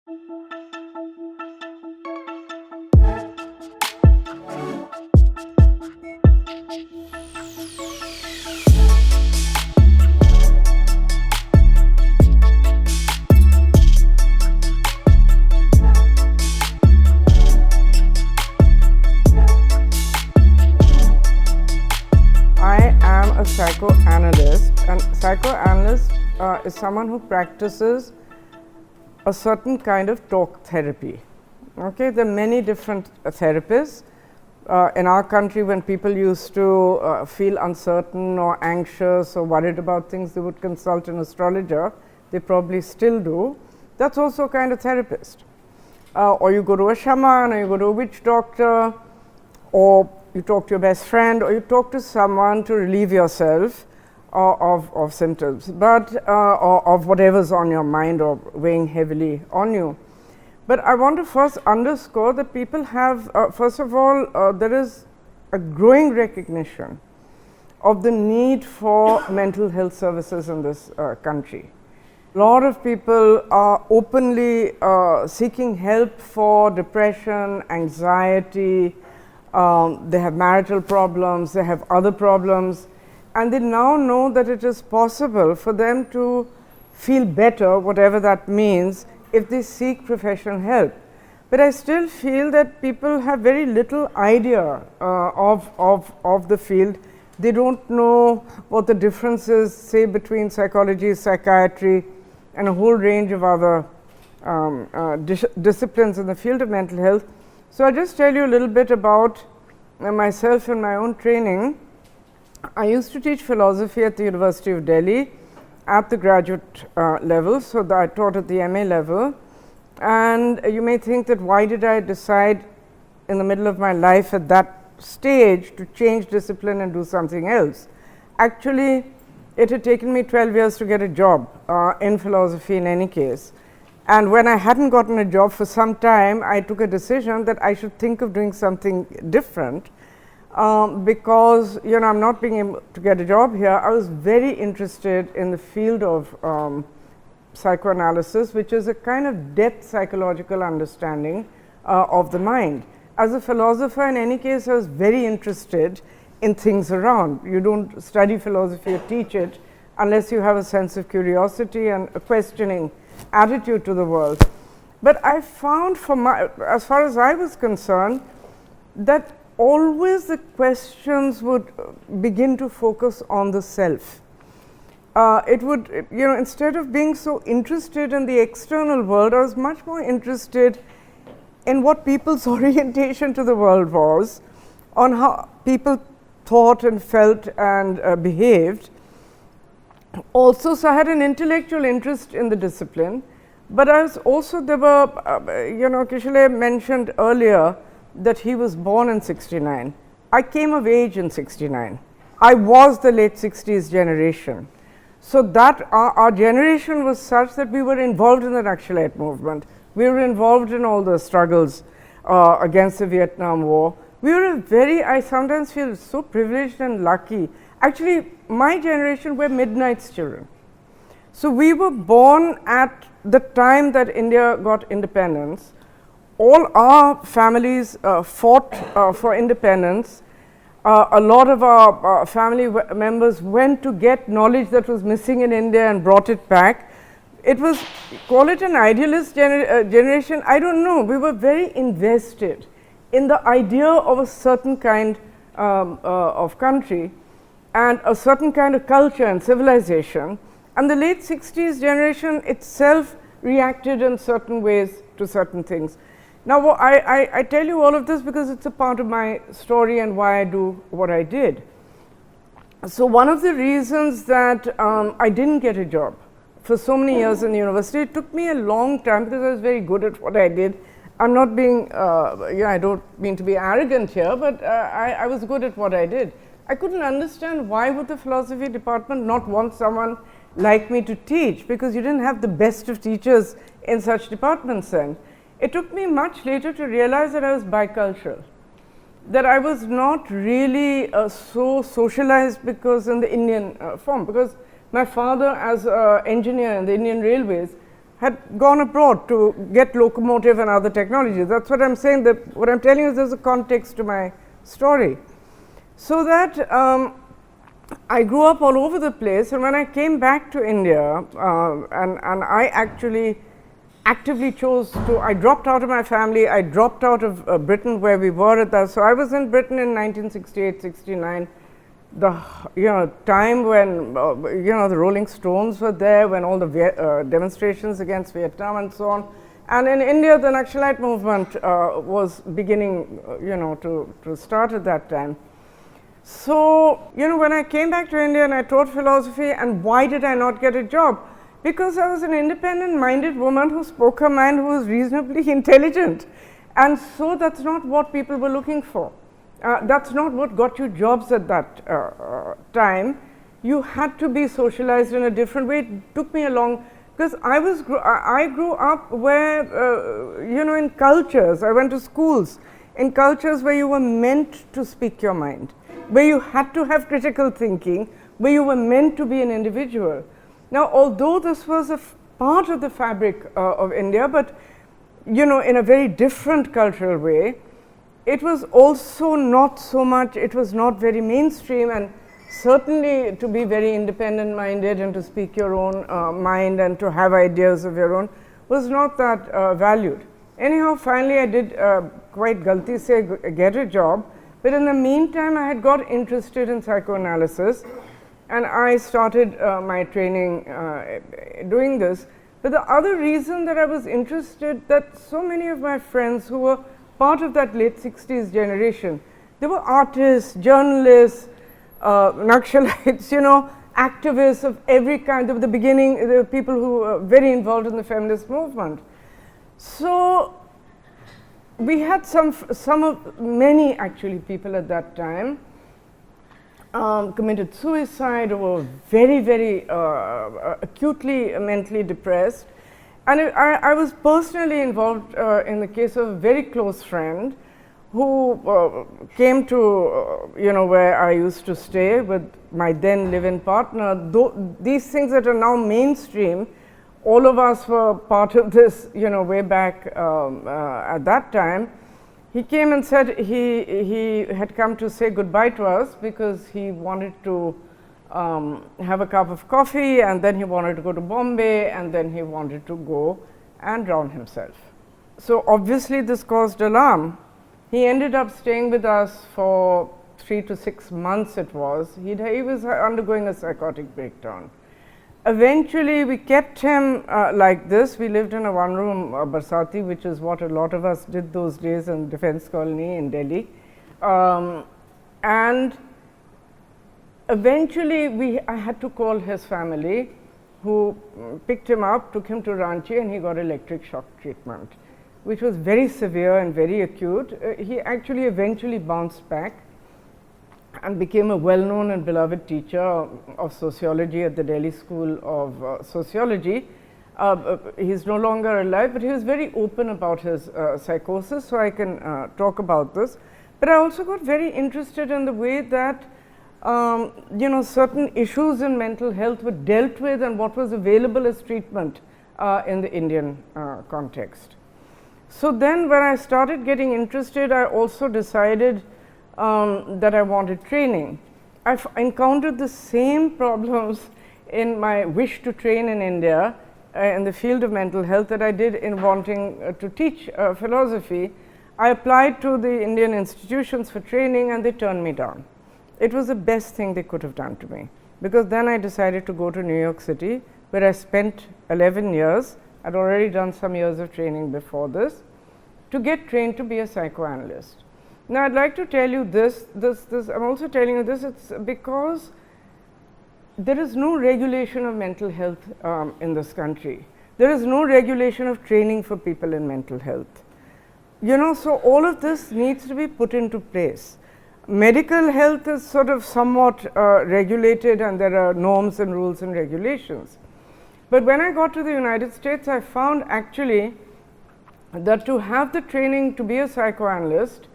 Psychoanalyst, and psychoanalyst is someone who practices a certain kind of talk therapy. Okay, there are many different therapists. In our country, when people used to feel uncertain or anxious or worried about things, they would consult an astrologer. They probably still do. That's also a kind of therapist. Or you go to a shaman, or you go to a witch doctor, or you talk to your best friend, or you talk to someone to relieve yourself of symptoms, but or of whatever's on your mind or weighing heavily on you. But I want to first underscore that people have, first of all, there is a growing recognition of the need for mental health services in this country. A lot of people are openly seeking help for depression, anxiety. They have marital problems, they have other problems, and they now know that it is possible for them to feel better, whatever that means, if they seek professional help. But I still feel that people have very little idea of the field. They don't know what the difference is, say, between psychology, psychiatry, and a whole range of other disciplines in the field of mental health. So I'll just tell you a little bit about myself and my own training. I used to teach philosophy at the University of Delhi at the graduate level, so that I taught at the MA level. And you may think that why did I decide in the middle of my life at that stage to change discipline and do something else? Actually, it had taken me 12 years to get a job in philosophy in any case. And when I hadn't gotten a job for some time, I took a decision that I should think of doing something different because, you know, I'm not being able to get a job here. I was very interested in the field of psychoanalysis, which is a kind of depth psychological understanding of the mind. As a philosopher, in any case, I was very interested in things around. You don't study philosophy or teach it unless you have a sense of curiosity and a questioning attitude to the world. But I found, as far as I was concerned, that always the questions would begin to focus on the self. It would, you know, instead of being so interested in the external world, I was much more interested in what people's orientation to the world was, on how people thought and felt and behaved. Also, so I had an intellectual interest in the discipline, but I was also, there were, you know, Kishale mentioned earlier that he was born in 69. I came of age in 69. I was the late 60s generation. So that our generation was such that we were involved in the Naxalite movement. We were involved in all the struggles against the Vietnam War. We were I sometimes feel so privileged and lucky. Actually, my generation were Midnight's children. So we were born at the time that India got independence. All our families fought for independence. A lot of our family members went to get knowledge that was missing in India and brought it back. It was, call it an idealist generation, I don't know. We were very invested in the idea of a certain kind of country and a certain kind of culture and civilization, and the late 60s generation itself reacted in certain ways to certain things. Now, I tell you all of this because it's a part of my story and why I do what I did. So, one of the reasons that I didn't get a job for so many years in the university, it took me a long time because I was very good at what I did. I'm not being, I don't mean to be arrogant here, but I was good at what I did. I couldn't understand why would the philosophy department not want someone like me to teach, because you didn't have the best of teachers in such departments then. It took me much later to realize that I was bicultural, that I was not really so socialized because in the Indian form, because my father as an engineer in the Indian Railways had gone abroad to get locomotive and other technologies. That's what I'm saying, that what I'm telling you is there's a context to my story. So that I grew up all over the place, and when I came back to India, and I actually actively chose to, I dropped out of my family, I dropped out of Britain where we were at that. So I was in Britain in 1968, 69, the time when the Rolling Stones were there, when all the demonstrations against Vietnam and so on. And in India, the Naxalite movement was beginning to start at that time. So when I came back to India and I taught philosophy, and why did I not get a job? Because I was an independent-minded woman who spoke her mind, who was reasonably intelligent. And so that's not what people were looking for. That's not what got you jobs at that time. You had to be socialized in a different way. It took me a long, because I grew up where, in cultures, I went to schools, in cultures where you were meant to speak your mind, where you had to have critical thinking, where you were meant to be an individual. Now, although this was a part of the fabric of India, but in a very different cultural way, it was also not so much, it was not very mainstream, and certainly to be very independent minded and to speak your own mind and to have ideas of your own was not that valued. Anyhow, finally I did quite galti se get a job, but in the meantime I had got interested in psychoanalysis, and I started my training doing this. But the other reason that I was interested, that so many of my friends who were part of that late 60s generation, they were artists, journalists, Naxalites, activists of every kind. At the beginning, there were people who were very involved in the feminist movement. So we had many actually people at that time committed suicide, or were very, very acutely mentally depressed. And I was personally involved in the case of a very close friend who came to where I used to stay with my then live-in partner. These things that are now mainstream, all of us were part of this way back at that time. He came and said he had come to say goodbye to us because he wanted to have a cup of coffee, and then he wanted to go to Bombay, and then he wanted to go and drown himself. So obviously this caused alarm. He ended up staying with us for 3 to 6 months it was. He was undergoing a psychotic breakdown. Eventually we kept him like this. We lived in a one-room barsati, which is what a lot of us did those days in Defense Colony in Delhi. And eventually I had to call his family, who picked him up, took him to Ranchi, and he got electric shock treatment, which was very severe and very acute. He actually eventually bounced back and became a well-known and beloved teacher of sociology at the Delhi School of Sociology. He's no longer alive, but he was very open about his psychosis, so I can talk about this. But I also got very interested in the way that certain issues in mental health were dealt with and what was available as treatment in the Indian context. So then when I started getting interested, I also decided that I wanted training. I've encountered the same problems in my wish to train in India in the field of mental health that I did in wanting to teach philosophy. I applied to the Indian institutions for training, and they turned me down. It was the best thing they could have done to me, because then I decided to go to New York City, where I spent 11 years. I'd already done some years of training before this, to get trained to be a psychoanalyst. Now, I'd like to tell you this, I'm also telling you this, it's because there is no regulation of mental health in this country. There is no regulation of training for people in mental health. So all of this needs to be put into place. Medical health is sort of somewhat regulated, and there are norms and rules and regulations. But when I got to the United States, I found actually that to have the training to be a psychoanalyst,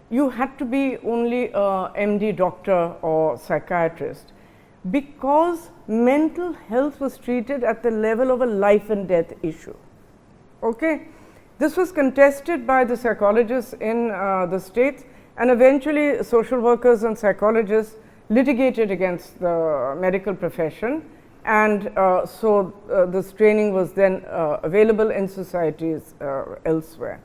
you had to be only a MD doctor or psychiatrist. because mental health was treated at the level of a life and death issue. Okay? This was contested by the psychologists in the States, and eventually social workers and psychologists litigated against the medical profession, and so this training was then available in societies elsewhere.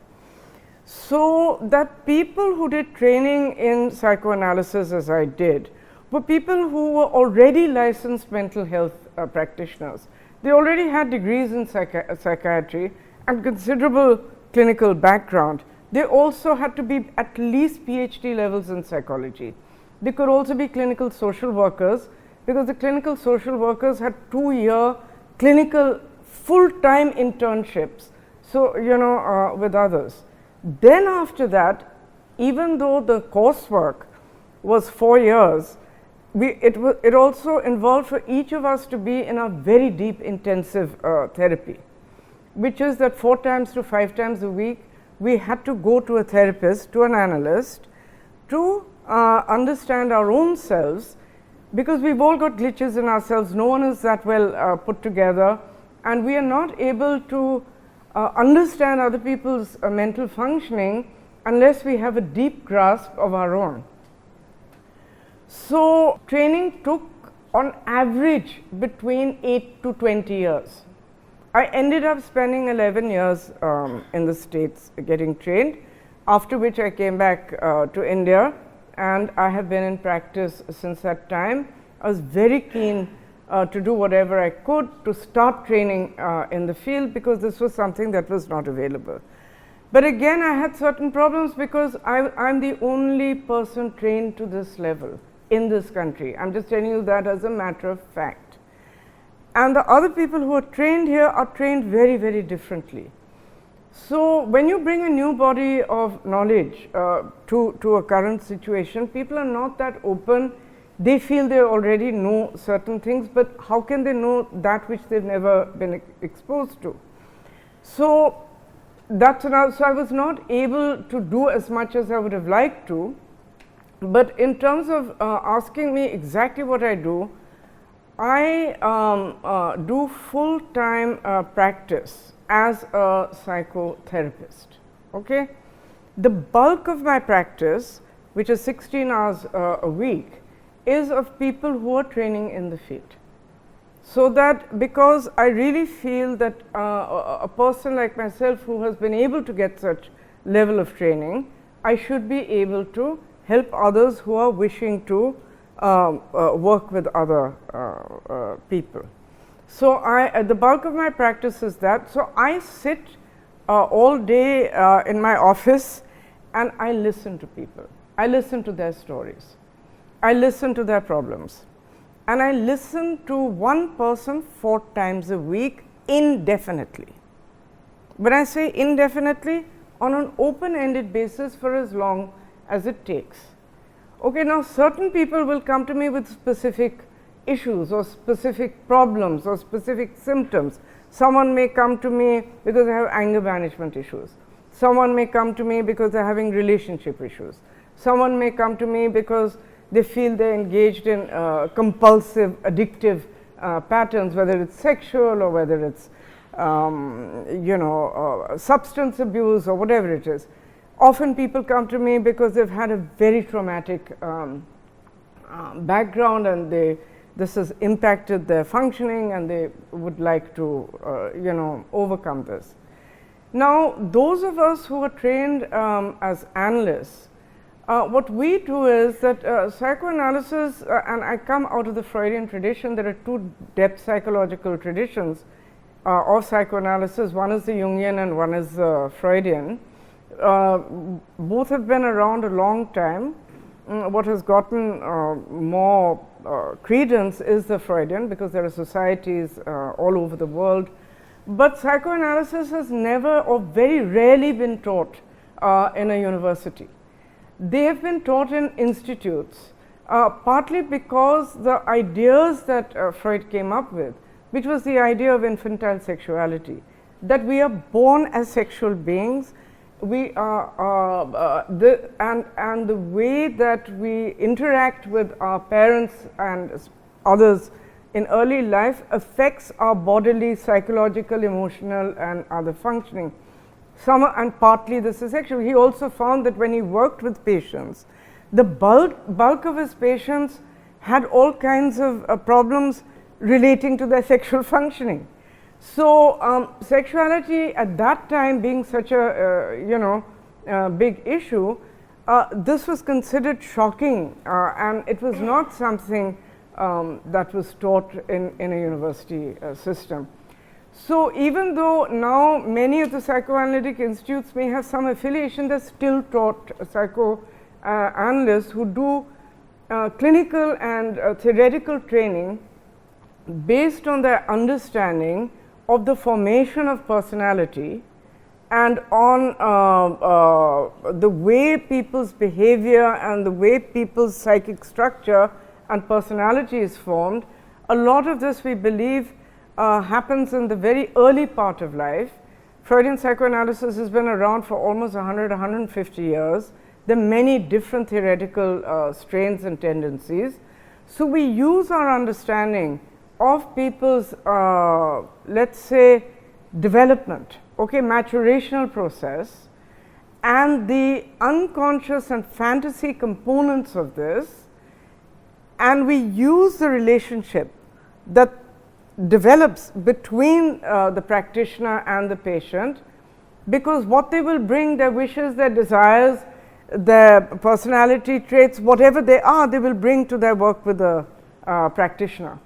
So that people who did training in psychoanalysis, as I did, were people who were already licensed mental health practitioners. They already had degrees in psychiatry and considerable clinical background. They also had to be at least PhD levels in psychology. They could also be clinical social workers, because the clinical social workers had 2-year clinical full-time internships, so with others. Then after that, even though the coursework was 4 years, it also involved for each of us to be in a very deep intensive therapy, which is that 4 times to 5 times a week we had to go to a therapist, to an analyst, to understand our own selves, because we've all got glitches in ourselves. No one is that well put together, and we are not able to understand other people's mental functioning unless we have a deep grasp of our own. So training took on average between 8 to 20 years. I ended up spending 11 years in the States getting trained, after which I came back to India, and I have been in practice since that time. I was very keen to do whatever I could to start training in the field, because this was something that was not available. But again, I had certain problems, because I'm the only person trained to this level in this country. I'm just telling you that as a matter of fact. And the other people who are trained here are trained very, very differently. So when you bring a new body of knowledge to a current situation, people are not that open. They feel they already know certain things, but how can they know that which they've never been exposed to? So that's another. So I was not able to do as much as I would have liked to. But in terms of asking me exactly what I do, I do full-time practice as a psychotherapist. Okay? The bulk of my practice, which is 16 hours a week, is of people who are training in the field. So that, because I really feel that a person like myself who has been able to get such level of training, I should be able to help others who are wishing to work with other people. So the bulk of my practice is that. So I sit all day in my office and I listen to people. I listen to their stories. I listen to their problems. And I listen to one person 4 times a week indefinitely. When I say indefinitely, on an open-ended basis for as long as it takes. Okay, now certain people will come to me with specific issues or specific problems or specific symptoms. Someone may come to me because they have anger management issues. Someone may come to me because they're having relationship issues. Someone may come to me because they feel they're engaged in compulsive, addictive patterns, whether it's sexual or whether it's substance abuse or whatever it is. Often people come to me because they've had a very traumatic background, and this has impacted their functioning, and they would like to overcome this. Now, those of us who are trained as analysts, what we do is that psychoanalysis, and I come out of the Freudian tradition. There are 2 depth psychological traditions of psychoanalysis. One is the Jungian and one is Freudian. Both have been around a long time. What has gotten more credence is the Freudian, because there are societies all over the world. But psychoanalysis has never or very rarely been taught in a university. They have been taught in institutes, partly because the ideas that Freud came up with, which was the idea of infantile sexuality, that we are born as sexual beings. We are and the way that we interact with our parents and others in early life affects our bodily, psychological, emotional and other functioning. Some and partly this is sexual. He also found that when he worked with patients, the bulk of his patients had all kinds of problems relating to their sexual functioning. So, sexuality at that time being such a big issue, this was considered shocking and it was not something that was taught in a university system. So, even though now many of the psychoanalytic institutes may have some affiliation, they are still taught psychoanalysts who do clinical and theoretical training based on their understanding of the formation of personality and on the way people's behavior and the way people's psychic structure and personality is formed. A lot of this we believe happens in the very early part of life. Freudian psychoanalysis has been around for almost 150 years. There are many different theoretical strains and tendencies. So, we use our understanding of people's let us say development, maturational process and the unconscious and fantasy components of this, and we use the relationship that develops between the practitioner and the patient, because what they will bring, their wishes, their desires, their personality traits, whatever they are, they will bring to their work with the practitioner.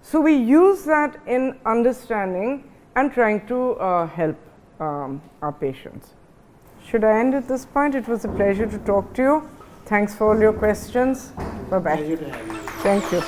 So, we use that in understanding and trying to help our patients. Should I end at this point? It was a pleasure to talk to you. Thanks for all your questions. Bye bye. Pleasure to have you. Thank you.